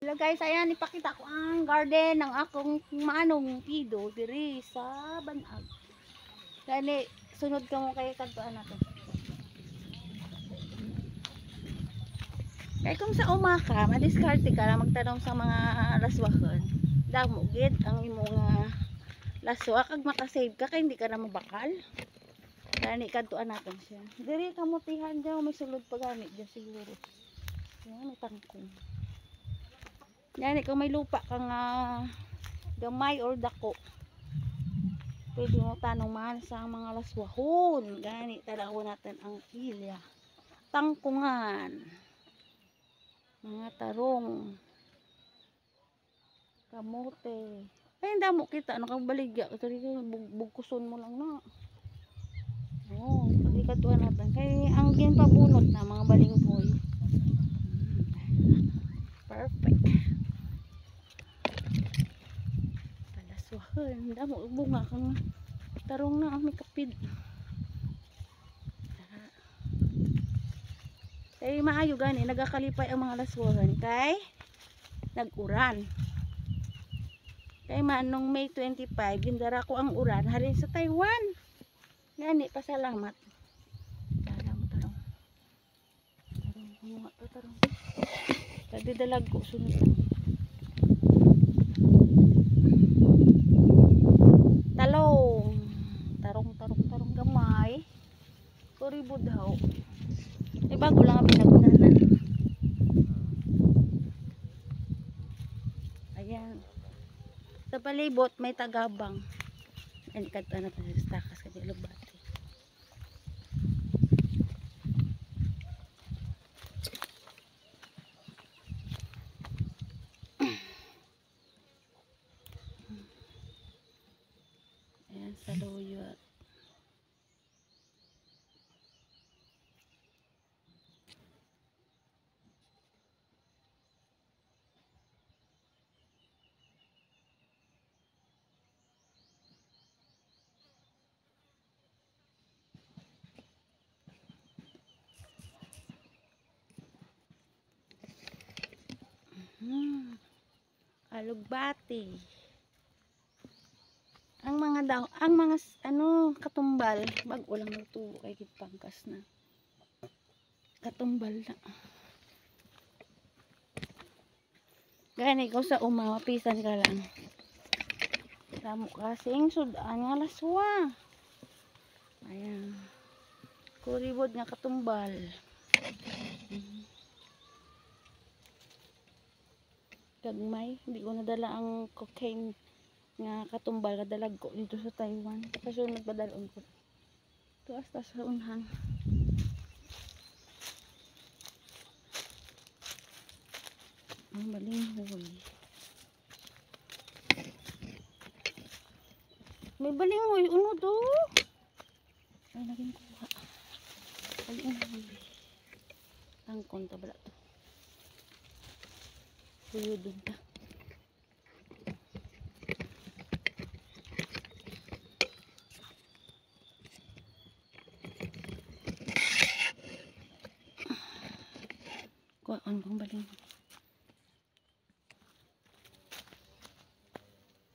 Hello guys, ayan ipakita ko ang garden ng akong manong pido diri sa Banag. Gani sunod ka mo kay kadtuan nato. Kay kung sa umaka, madiskarte ka na magtanong sa mga laswahan. Damo gid ang imong laswa kag makasave ka kay hindi ka na mabakal. Gani kadtuan naton siya. Diri kamutihan daw may sulod pa gani diyan siguro. Yan may tangkong. Yan, kung may lupa kang gamay or dako, pwede mo tanong sa mga laswahon. Gani, tanaw natin ang ilya, tangkungan, mga tarong, kamote. Ay, hindi mo kita, ano kang baligya. Ito bugkuson mo lang na. Oo, palikatuan natin. Kaya ang ginpabunot na mga balinghoy. Perfect. Damo bunga kang tarong na may kapid. Kay maayo gani nagakalipay ang mga laswahan kay nag-uran. Kay manong May 25 gindara ko ang uran halin sa Taiwan. Gani pasalamat. Tarong. Bunga pa tarong. Tadi dalag ko sunod. Tarong gamay. Kuribo daw. Eh bago lang ang pinaguranan. Ayan. Sa palibot may tagabang. Ayan kadto na sa takas kay lubati. Ayan sa loyot. Alugbati. Ang mga katumbal, bago lang nagtubo kay kitpangkas na. Katumbal na. Gani ko sa mapisan ka lang. Damo kasing sudan nga laswa. Ayan. Kuribod nga katumbal. Gagmay, hindi ko nadala ang cocaine nga katumbal kadalag ko dito sa Taiwan. Kasunod padalon ko. Tuas ta sa unhan. Ang balinghoy. May balinghoy uno do. Ay naging kuha. Balinghoy. Tangkon ta bala to. Suyudon ta. Kuhaan kong baling.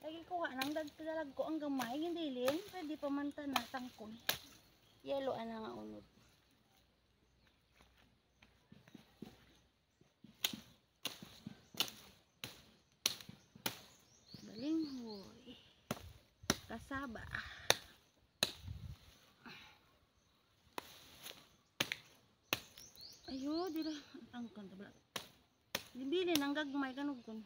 Lagi kuha nang dagdalag ko ang gamay. Hindi lin. Pwede pamanta na tangkon. Yellow ana nga unod. Balinghoy. Kasaba. Ayo, dira tangkon ta bala. Dibili nang gagmay kanugkon.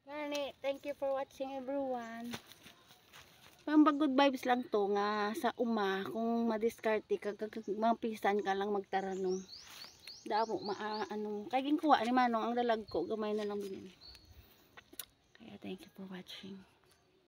Gani, thank you for watching everyone. Pang good vibes lang to nga sa kung madiskarte ka mapisan ka lang magtaranong. Damo kay ginkuha ni manong ang dalag ko gamay na lang binili. Kaya thank you for watching.